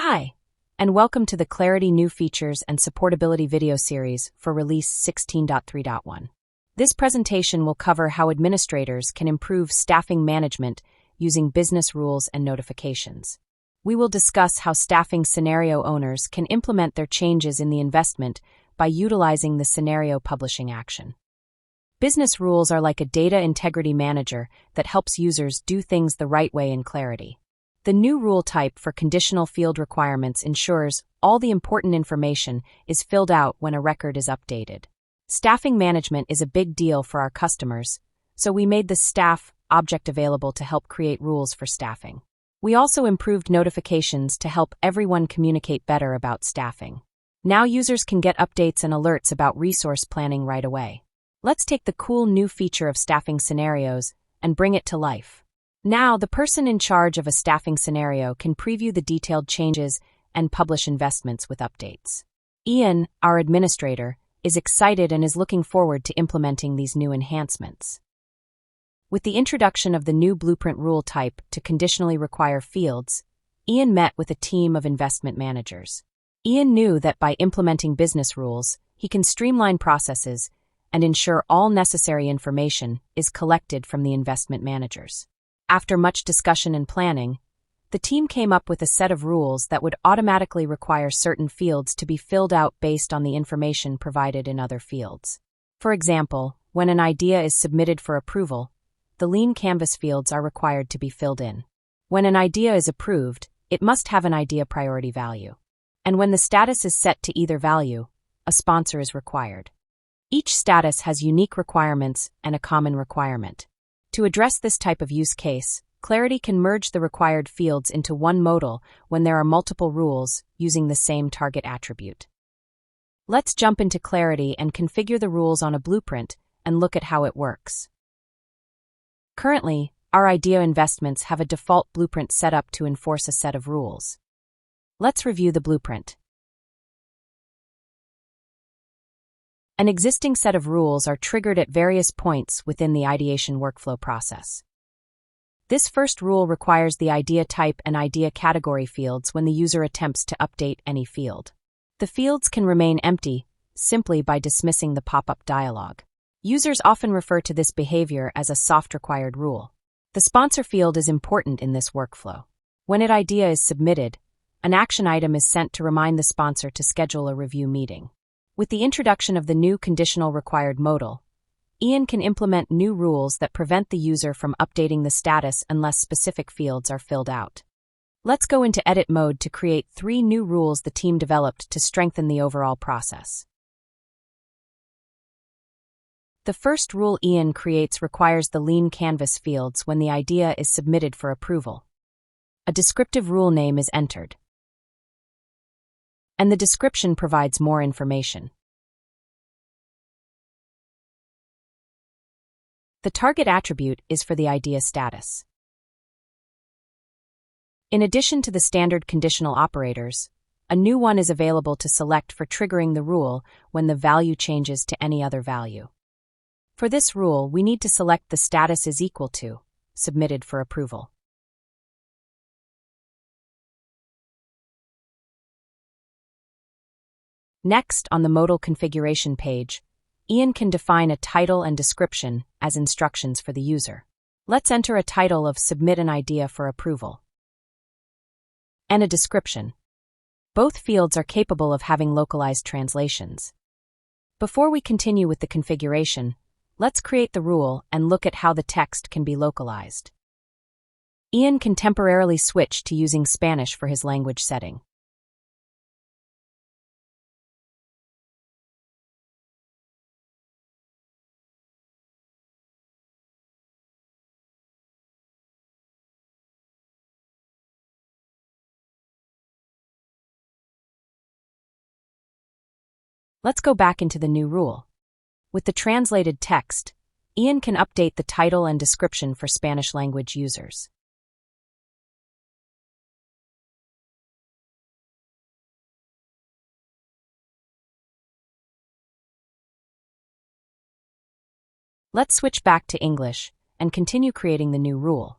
Hi, and welcome to the Clarity New Features and Supportability video series for Release 16.3.1. This presentation will cover how administrators can improve staffing management using business rules and notifications. We will discuss how staffing scenario owners can implement their changes in the investment by utilizing the scenario publishing action. Business rules are like a data integrity manager that helps users do things the right way in Clarity. The new rule type for conditional field requirements ensures all the important information is filled out when a record is updated. Staffing management is a big deal for our customers, so we made the staff object available to help create rules for staffing. We also improved notifications to help everyone communicate better about staffing. Now users can get updates and alerts about resource planning right away. Let's take the cool new feature of staffing scenarios and bring it to life. Now, the person in charge of a staffing scenario can preview the detailed changes and publish investments with updates. Ian, our administrator, is excited and is looking forward to implementing these new enhancements. With the introduction of the new blueprint rule type to conditionally require fields, Ian met with a team of investment managers. Ian knew that by implementing business rules, he can streamline processes and ensure all necessary information is collected from the investment managers. After much discussion and planning, the team came up with a set of rules that would automatically require certain fields to be filled out based on the information provided in other fields. For example, when an idea is submitted for approval, the lean canvas fields are required to be filled in. When an idea is approved, it must have an idea priority value. And when the status is set to either value, a sponsor is required. Each status has unique requirements and a common requirement. To address this type of use case, Clarity can merge the required fields into one modal when there are multiple rules using the same target attribute. Let's jump into Clarity and configure the rules on a blueprint and look at how it works. Currently, our idea investments have a default blueprint set up to enforce a set of rules. Let's review the blueprint. An existing set of rules are triggered at various points within the ideation workflow process. This first rule requires the idea type and idea category fields when the user attempts to update any field. The fields can remain empty simply by dismissing the pop-up dialog. Users often refer to this behavior as a soft required rule. The sponsor field is important in this workflow. When an idea is submitted, an action item is sent to remind the sponsor to schedule a review meeting. With the introduction of the new conditional required modal, Ian can implement new rules that prevent the user from updating the status unless specific fields are filled out. Let's go into edit mode to create 3 new rules the team developed to strengthen the overall process. The first rule Ian creates requires the lean canvas fields when the idea is submitted for approval. A descriptive rule name is entered, and the description provides more information. The target attribute is for the idea status. In addition to the standard conditional operators, a new one is available to select for triggering the rule when the value changes to any other value. For this rule, we need to select the status is equal to, submitted for approval. Next, on the modal configuration page, Ian can define a title and description as instructions for the user. Let's enter a title of Submit an Idea for Approval and a description. Both fields are capable of having localized translations. Before we continue with the configuration, let's create the rule and look at how the text can be localized. Ian can temporarily switch to using Spanish for his language setting. Let's go back into the new rule. With the translated text, Ian can update the title and description for Spanish language users. Let's switch back to English and continue creating the new rule.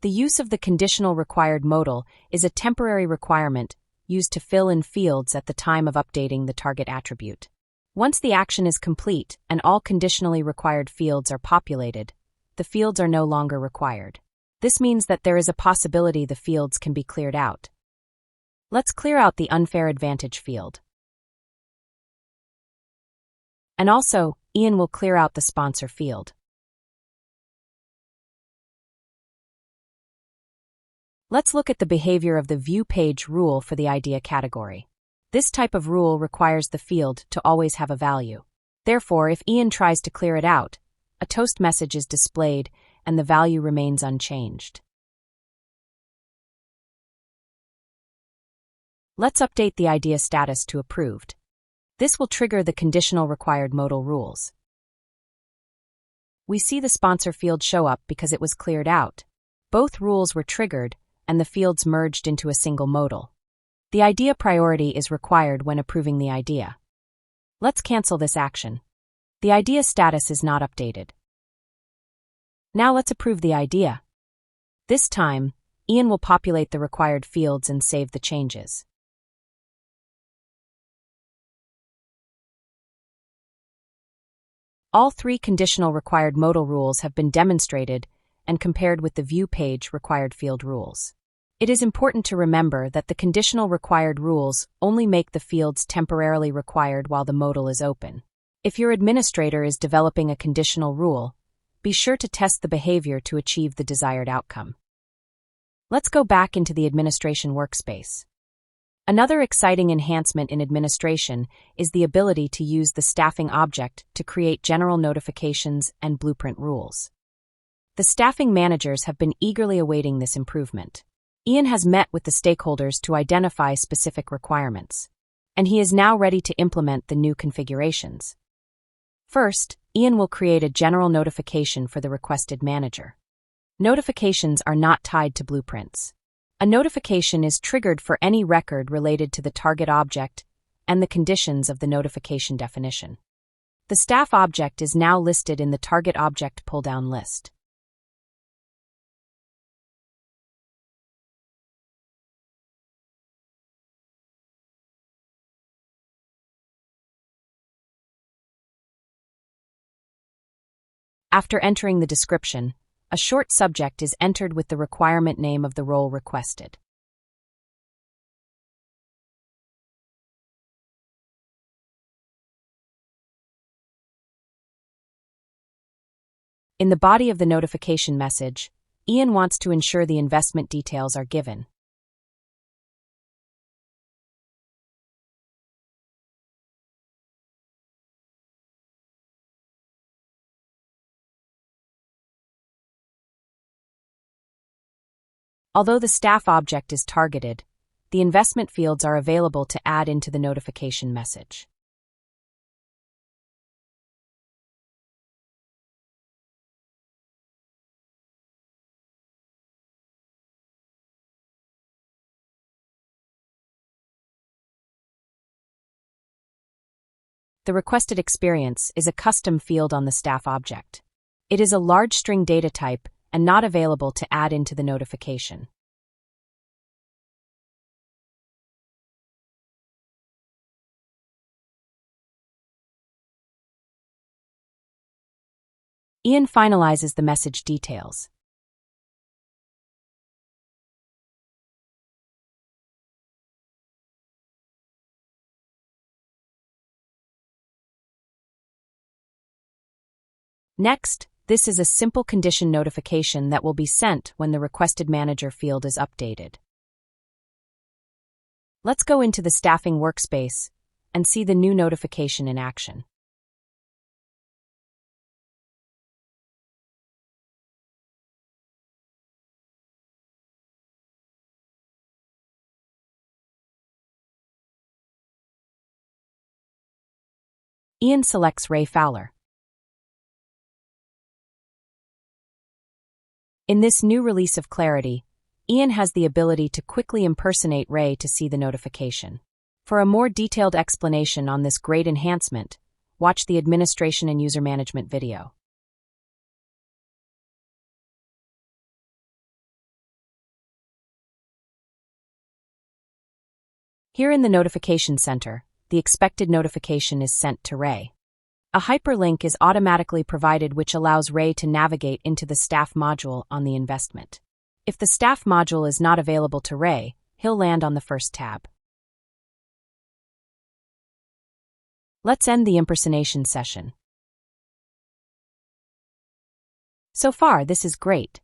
The use of the conditional required modal is a temporary requirement used to fill in fields at the time of updating the target attribute. Once the action is complete and all conditionally required fields are populated, the fields are no longer required. This means that there is a possibility the fields can be cleared out. Let's clear out the unfair advantage field. And also, Ian will clear out the sponsor field. Let's look at the behavior of the view page rule for the idea category. This type of rule requires the field to always have a value. Therefore, if Ian tries to clear it out, a toast message is displayed and the value remains unchanged. Let's update the idea status to approved. This will trigger the conditional required modal rules. We see the sponsor field show up because it was cleared out. Both rules were triggered and the fields merged into a single modal. The idea priority is required when approving the idea. Let's cancel this action. The idea status is not updated. Now let's approve the idea. This time, Ian will populate the required fields and save the changes. All three conditional required modal rules have been demonstrated and compared with the view page required field rules. It is important to remember that the conditional required rules only make the fields temporarily required while the modal is open. If your administrator is developing a conditional rule, be sure to test the behavior to achieve the desired outcome. Let's go back into the administration workspace. Another exciting enhancement in administration is the ability to use the staffing object to create general notifications and blueprint rules. The staffing managers have been eagerly awaiting this improvement. Ian has met with the stakeholders to identify specific requirements, and he is now ready to implement the new configurations. First, Ian will create a general notification for the requested manager. Notifications are not tied to blueprints. A notification is triggered for any record related to the target object and the conditions of the notification definition. The staff object is now listed in the target object pull-down list. After entering the description, a short subject is entered with the requirement name of the role requested. In the body of the notification message, Ian wants to ensure the investment details are given. Although the staff object is targeted, the investment fields are available to add into the notification message. The requested experience is a custom field on the staff object. It is a large string data type and not available to add into the notification. Ian finalizes the message details. Next, this is a simple condition notification that will be sent when the requested manager field is updated. Let's go into the staffing workspace and see the new notification in action. Ian selects Ray Fowler. In this new release of Clarity, Ian has the ability to quickly impersonate Ray to see the notification. For a more detailed explanation on this great enhancement, watch the Administration and User Management video. Here in the Notification Center, the expected notification is sent to Ray. A hyperlink is automatically provided which allows Ray to navigate into the staff module on the investment. If the staff module is not available to Ray, he'll land on the first tab. Let's end the impersonation session. So far, this is great.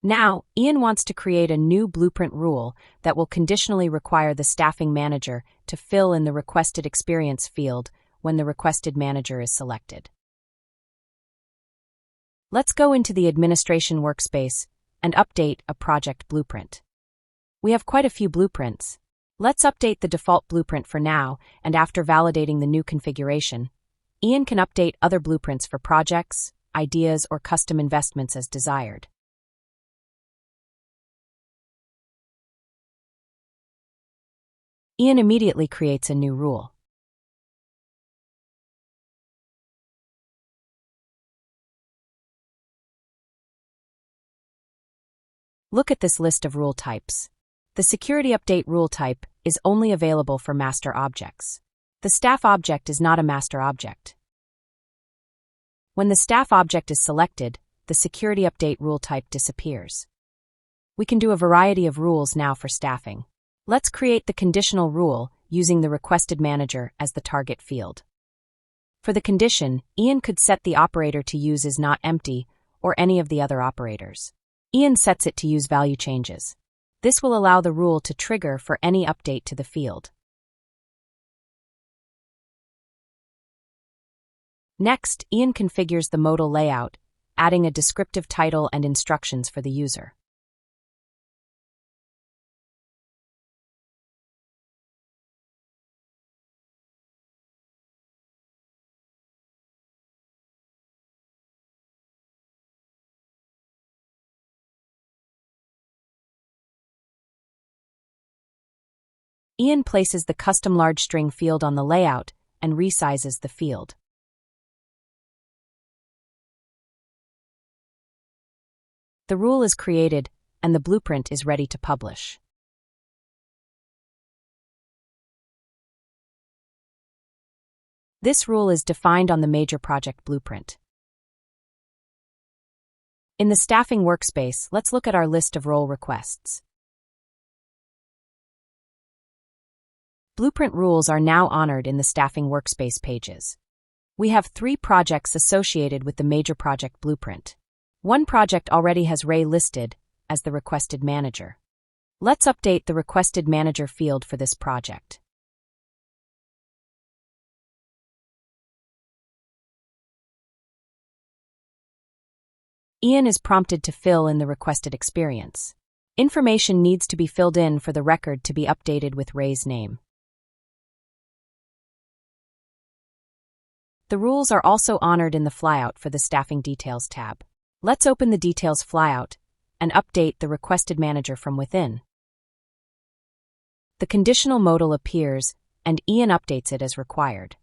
Now, Ian wants to create a new blueprint rule that will conditionally require the staffing manager to fill in the requested experience field when the requested manager is selected. Let's go into the administration workspace and update a project blueprint. We have quite a few blueprints. Let's update the default blueprint for now, and after validating the new configuration, Ian can update other blueprints for projects, ideas, or custom investments as desired. Ian immediately creates a new rule. Look at this list of rule types. The security update rule type is only available for master objects. The staff object is not a master object. When the staff object is selected, the security update rule type disappears. We can do a variety of rules now for staffing. Let's create the conditional rule using the requested manager as the target field. For the condition, Ian could set the operator to use is not empty or any of the other operators. Ian sets it to use value changes. This will allow the rule to trigger for any update to the field. Next, Ian configures the modal layout, adding a descriptive title and instructions for the user. Ian places the custom large string field on the layout and resizes the field. The rule is created, and the blueprint is ready to publish. This rule is defined on the major project blueprint. In the staffing workspace, let's look at our list of role requests. Blueprint rules are now honored in the staffing workspace pages. We have 3 projects associated with the major project blueprint. One project already has Ray listed as the requested manager. Let's update the requested manager field for this project. Ian is prompted to fill in the requested experience. Information needs to be filled in for the record to be updated with Ray's name. The rules are also honored in the flyout for the Staffing Details tab. Let's open the Details flyout and update the requested manager from within. The conditional modal appears, and Ian updates it as required.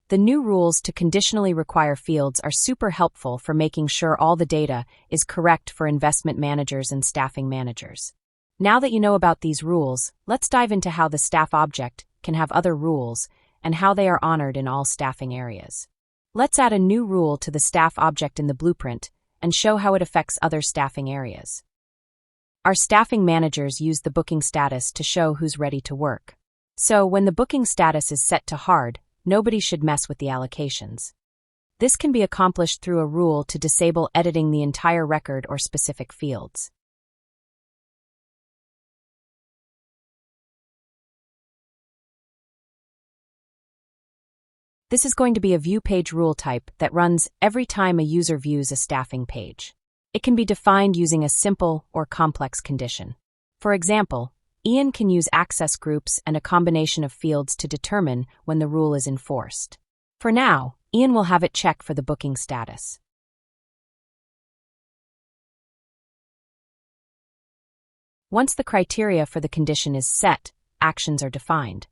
The new rules to conditionally require fields are super helpful for making sure all the data is correct for investment managers and staffing managers. Now that you know about these rules, let's dive into how the staff object can have other rules and how they are honored in all staffing areas. Let's add a new rule to the staff object in the blueprint and show how it affects other staffing areas. Our staffing managers use the booking status to show who's ready to work. So when the booking status is set to hard, nobody should mess with the allocations. This can be accomplished through a rule to disable editing the entire record or specific fields. This is going to be a view page rule type that runs every time a user views a staffing page. It can be defined using a simple or complex condition. For example, Ian can use access groups and a combination of fields to determine when the rule is enforced. For now, Ian will have it check for the booking status. Once the criteria for the condition is set, actions are defined.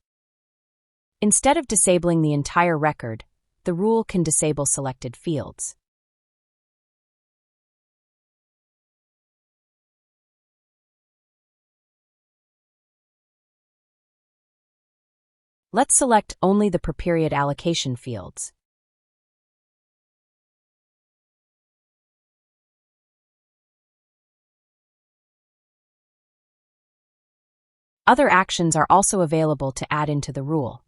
Instead of disabling the entire record, the rule can disable selected fields. Let's select only the per-period allocation fields. Other actions are also available to add into the rule.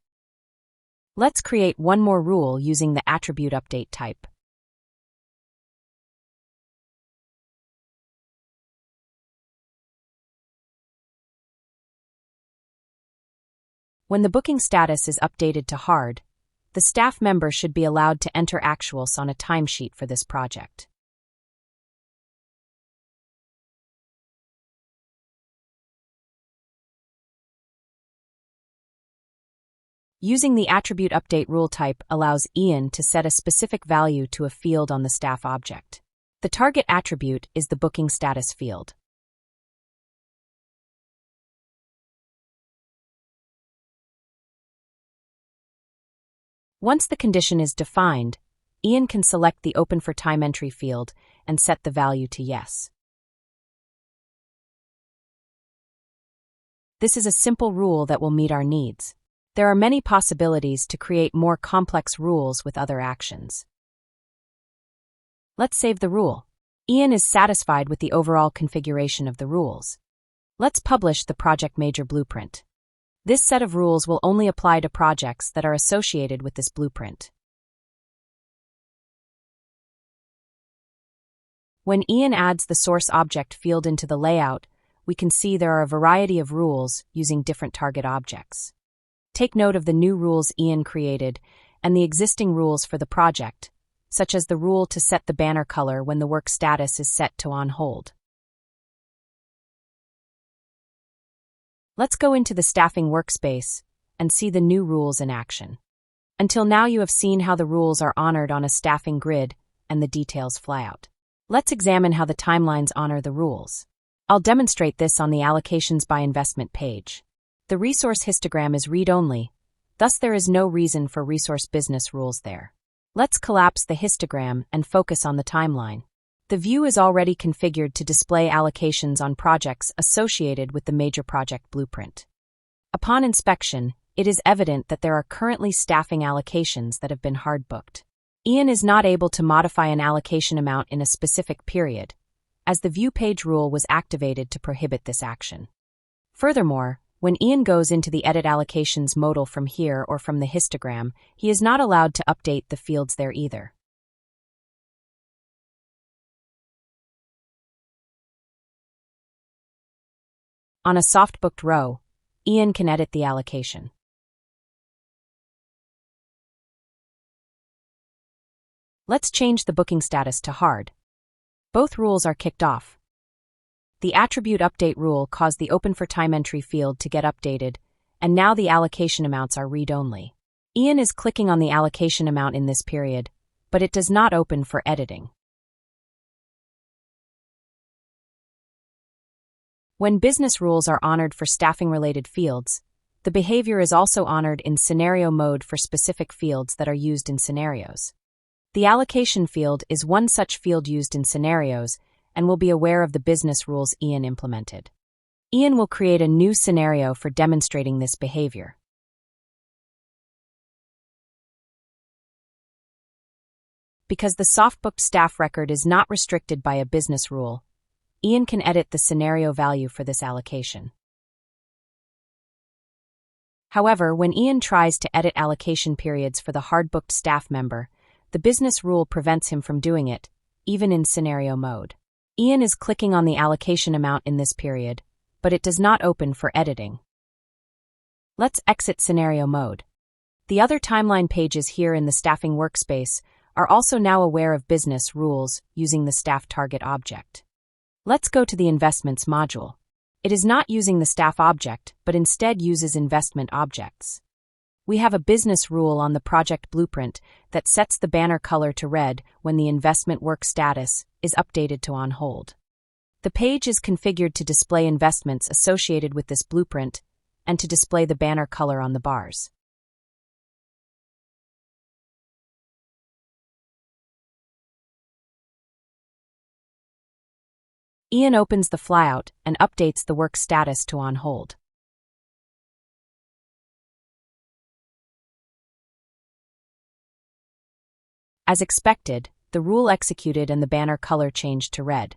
Let's create one more rule using the attribute update type. When the booking status is updated to hard, the staff member should be allowed to enter actuals on a timesheet for this project. Using the attribute update rule type allows Ian to set a specific value to a field on the staff object. The target attribute is the booking status field. Once the condition is defined, Ian can select the Open for Time Entry field and set the value to Yes. This is a simple rule that will meet our needs. There are many possibilities to create more complex rules with other actions. Let's save the rule. Ian is satisfied with the overall configuration of the rules. Let's publish the Project Major Blueprint. This set of rules will only apply to projects that are associated with this blueprint. When Ian adds the source object field into the layout, we can see there are a variety of rules using different target objects. Take note of the new rules Ian created and the existing rules for the project, such as the rule to set the banner color when the work status is set to on hold. Let's go into the staffing workspace and see the new rules in action. Until now you have seen how the rules are honored on a staffing grid and the details fly out. Let's examine how the timelines honor the rules. I'll demonstrate this on the Allocations by Investment page. The resource histogram is read-only, thus there is no reason for resource business rules there. Let's collapse the histogram and focus on the timeline. The view is already configured to display allocations on projects associated with the major project blueprint. Upon inspection, it is evident that there are currently staffing allocations that have been hard-booked. Ian is not able to modify an allocation amount in a specific period, as the View Page rule was activated to prohibit this action. Furthermore, when Ian goes into the Edit Allocations modal from here or from the histogram, he is not allowed to update the fields there either. On a soft-booked row, Ian can edit the allocation. Let's change the booking status to hard. Both rules are kicked off. The attribute update rule caused the Open for Time Entry field to get updated, and now the allocation amounts are read-only. Ian is clicking on the allocation amount in this period, but it does not open for editing. When business rules are honored for staffing-related fields, the behavior is also honored in scenario mode for specific fields that are used in scenarios. The allocation field is one such field used in scenarios and will be aware of the business rules Ian implemented. Ian will create a new scenario for demonstrating this behavior. Because the soft-booked staff record is not restricted by a business rule, Ian can edit the scenario value for this allocation. However, when Ian tries to edit allocation periods for the hard-booked staff member, the business rule prevents him from doing it, even in scenario mode. Ian is clicking on the allocation amount in this period, but it does not open for editing. Let's exit scenario mode. The other timeline pages here in the staffing workspace are also now aware of business rules using the staff target object. Let's go to the Investments module. It is not using the staff object, but instead uses investment objects. We have a business rule on the project blueprint that sets the banner color to red when the investment work status is updated to on hold. The page is configured to display investments associated with this blueprint and to display the banner color on the bars. Ian opens the flyout and updates the work status to on hold. As expected, the rule executed and the banner color changed to red.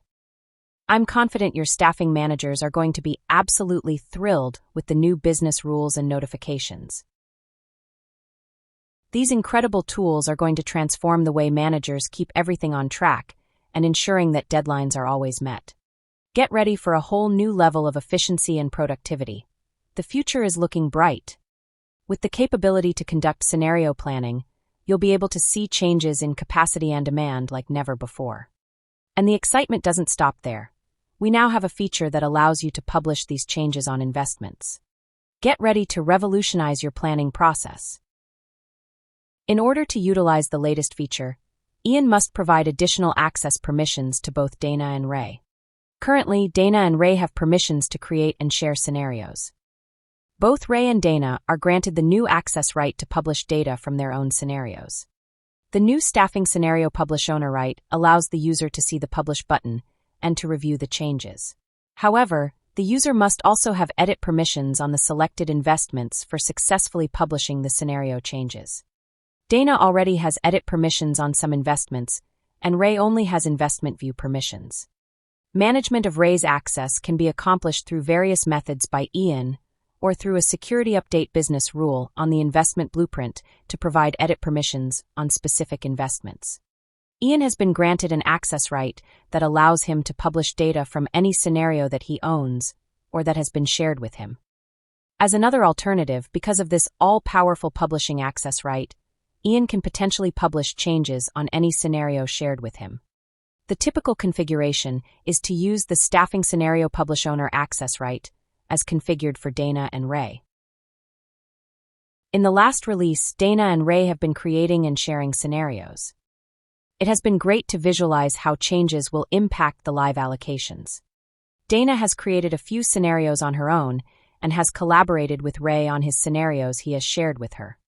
I'm confident your staffing managers are going to be absolutely thrilled with the new business rules and notifications. These incredible tools are going to transform the way managers keep everything on track and ensuring that deadlines are always met. Get ready for a whole new level of efficiency and productivity. The future is looking bright. With the capability to conduct scenario planning, you'll be able to see changes in capacity and demand like never before. And the excitement doesn't stop there. We now have a feature that allows you to publish these changes on investments. Get ready to revolutionize your planning process. In order to utilize the latest feature, Ian must provide additional access permissions to both Dana and Ray. Currently, Dana and Ray have permissions to create and share scenarios. Both Ray and Dana are granted the new access right to publish data from their own scenarios. The new staffing scenario publish owner right allows the user to see the publish button and to review the changes. However, the user must also have edit permissions on the selected investments for successfully publishing the scenario changes. Dana already has edit permissions on some investments, and Ray only has investment view permissions. Management of Ray's access can be accomplished through various methods by Ian or through a security update business rule on the investment blueprint to provide edit permissions on specific investments. Ian has been granted an access right that allows him to publish data from any scenario that he owns or that has been shared with him. As another alternative, because of this all-powerful publishing access right, Ian can potentially publish changes on any scenario shared with him. The typical configuration is to use the staffing scenario publish owner access right as configured for Dana and Ray. In the last release, Dana and Ray have been creating and sharing scenarios. It has been great to visualize how changes will impact the live allocations. Dana has created a few scenarios on her own and has collaborated with Ray on his scenarios he has shared with her.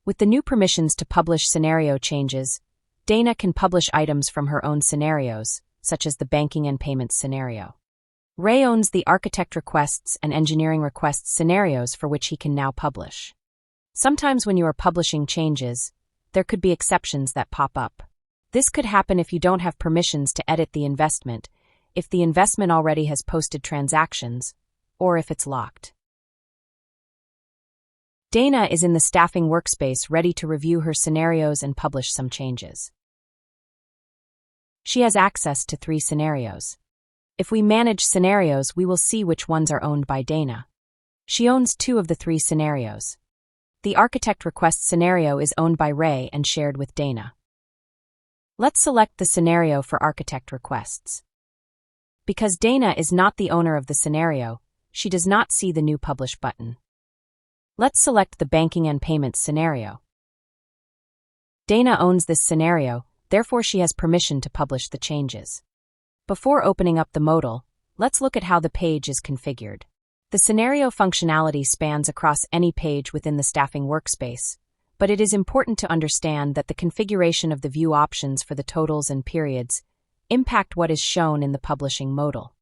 With the new permissions to publish scenario changes, Dana can publish items from her own scenarios, such as the banking and payments scenario. Ray owns the architect requests and engineering requests scenarios for which he can now publish. Sometimes when you are publishing changes, there could be exceptions that pop up. This could happen if you don't have permissions to edit the investment, if the investment already has posted transactions, or if it's locked. Dana is in the staffing workspace ready to review her scenarios and publish some changes. She has access to 3 scenarios. If we manage scenarios, we will see which ones are owned by Dana. She owns 2 of the 3 scenarios. The architect request scenario is owned by Ray and shared with Dana. Let's select the scenario for architect requests. Because Dana is not the owner of the scenario, she does not see the new publish button. Let's select the banking and payments scenario. Dana owns this scenario, therefore she has permission to publish the changes. Before opening up the modal, let's look at how the page is configured. The scenario functionality spans across any page within the staffing workspace, but it is important to understand that the configuration of the view options for the totals and periods impact what is shown in the publishing modal.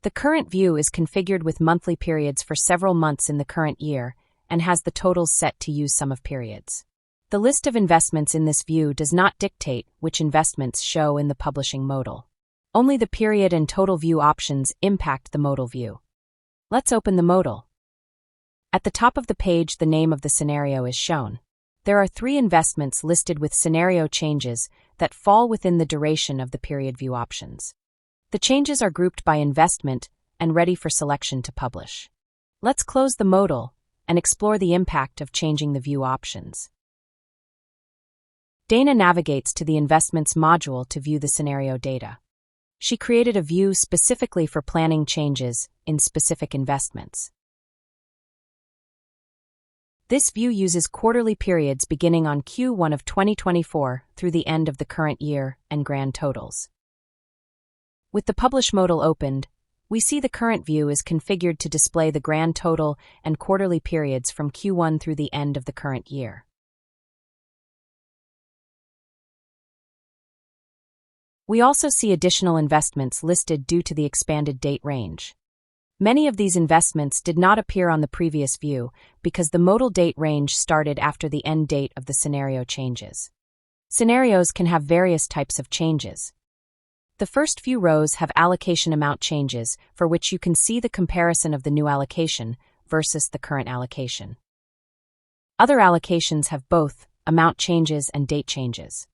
The current view is configured with monthly periods for several months in the current year and has the totals set to use sum of periods. The list of investments in this view does not dictate which investments show in the publishing modal. Only the period and total view options impact the modal view. Let's open the modal. At the top of the page, the name of the scenario is shown. There are 3 investments listed with scenario changes that fall within the duration of the period view options. The changes are grouped by investment and ready for selection to publish. Let's close the modal and explore the impact of changing the view options. Dana navigates to the Investments module to view the scenario data. She created a view specifically for planning changes in specific investments. This view uses quarterly periods beginning on Q1 of 2024 through the end of the current year and grand totals. With the Publish modal opened, we see the current view is configured to display the grand total and quarterly periods from Q1 through the end of the current year. We also see additional investments listed due to the expanded date range. Many of these investments did not appear on the previous view because the modal date range started after the end date of the scenario changes. Scenarios can have various types of changes. The first few rows have allocation amount changes, for which you can see the comparison of the new allocation versus the current allocation. Other allocations have both amount changes and date changes.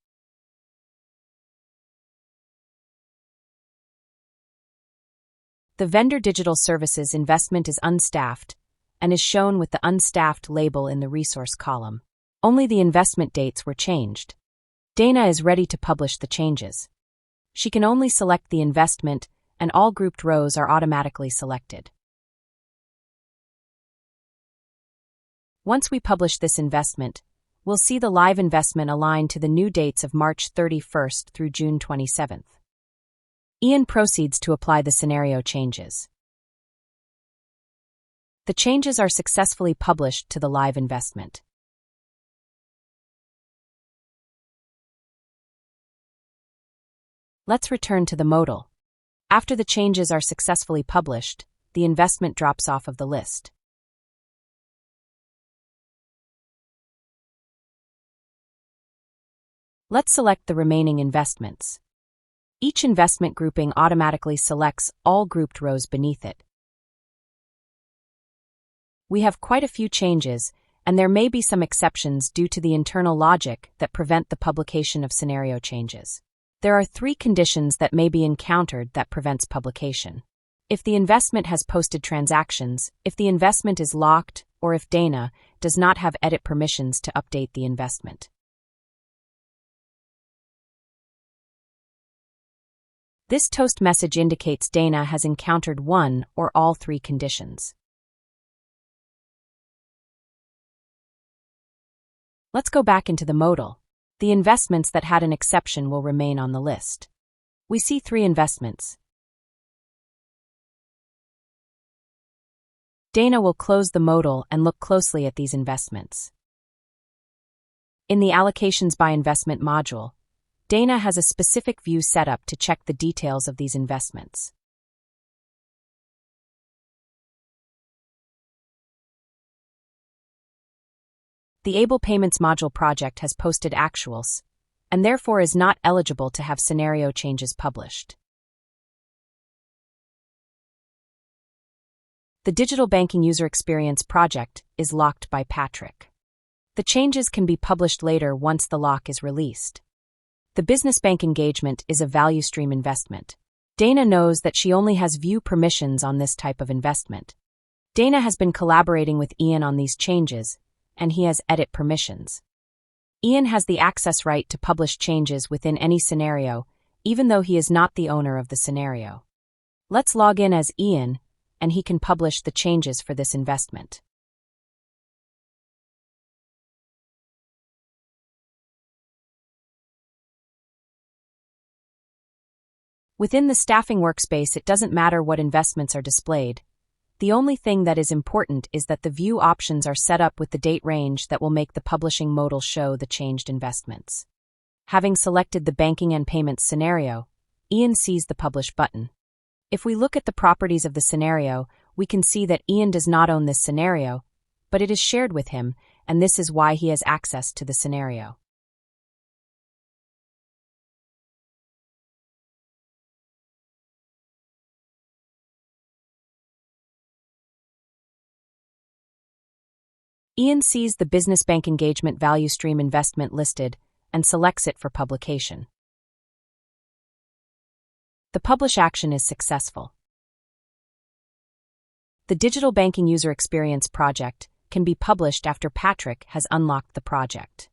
The vendor digital services investment is unstaffed and is shown with the unstaffed label in the resource column. Only the investment dates were changed. Dana is ready to publish the changes. She can only select the investment, and all grouped rows are automatically selected. Once we publish this investment, we'll see the live investment aligned to the new dates of March 31st through June 27th. Ian proceeds to apply the scenario changes. The changes are successfully published to the live investment. Let's return to the modal. After the changes are successfully published, the investment drops off of the list. Let's select the remaining investments. Each investment grouping automatically selects all grouped rows beneath it. We have quite a few changes, and there may be some exceptions due to the internal logic that prevent the publication of scenario changes. There are 3 conditions that may be encountered that prevents publication. If the investment has posted transactions, if the investment is locked, or if Dana does not have edit permissions to update the investment. This toast message indicates Dana has encountered one or all 3 conditions. Let's go back into the modal. The investments that had an exception will remain on the list. We see 3 investments. Dana will close the modal and look closely at these investments. In the Allocations by Investment module, Dana has a specific view set up to check the details of these investments. The Able Payments module project has posted actuals, and therefore is not eligible to have scenario changes published. The Digital Banking User Experience project is locked by Patrick. The changes can be published later once the lock is released. The Business Bank engagement is a value stream investment. Dana knows that she only has view permissions on this type of investment. Dana has been collaborating with Ian on these changes, and he has edit permissions. Ian has the access right to publish changes within any scenario, even though he is not the owner of the scenario. Let's log in as Ian, and he can publish the changes for this investment. Within the staffing workspace, it doesn't matter what investments are displayed. The only thing that is important is that the view options are set up with the date range that will make the publishing modal show the changed investments. Having selected the banking and payments scenario, Ian sees the Publish button. If we look at the properties of the scenario, we can see that Ian does not own this scenario, but it is shared with him, and this is why he has access to the scenario. Ian sees the Business Bank Engagement Value Stream investment listed and selects it for publication. The publish action is successful. The Digital Banking User Experience project can be published after Patrick has unlocked the project.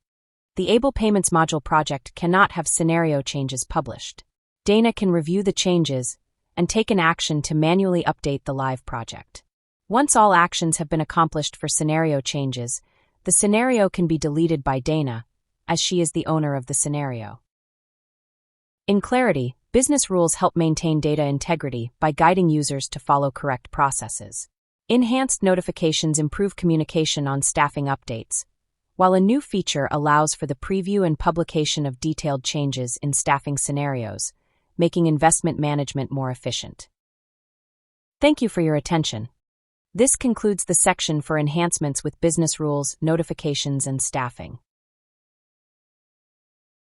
The Able Payments module project cannot have scenario changes published. Dana can review the changes and take an action to manually update the live project. Once all actions have been accomplished for scenario changes, the scenario can be deleted by Dana, as she is the owner of the scenario. In clarity, business rules help maintain data integrity by guiding users to follow correct processes. Enhanced notifications improve communication on staffing updates, while a new feature allows for the preview and publication of detailed changes in staffing scenarios, making investment management more efficient. Thank you for your attention. This concludes the section for enhancements with business rules, notifications, and staffing.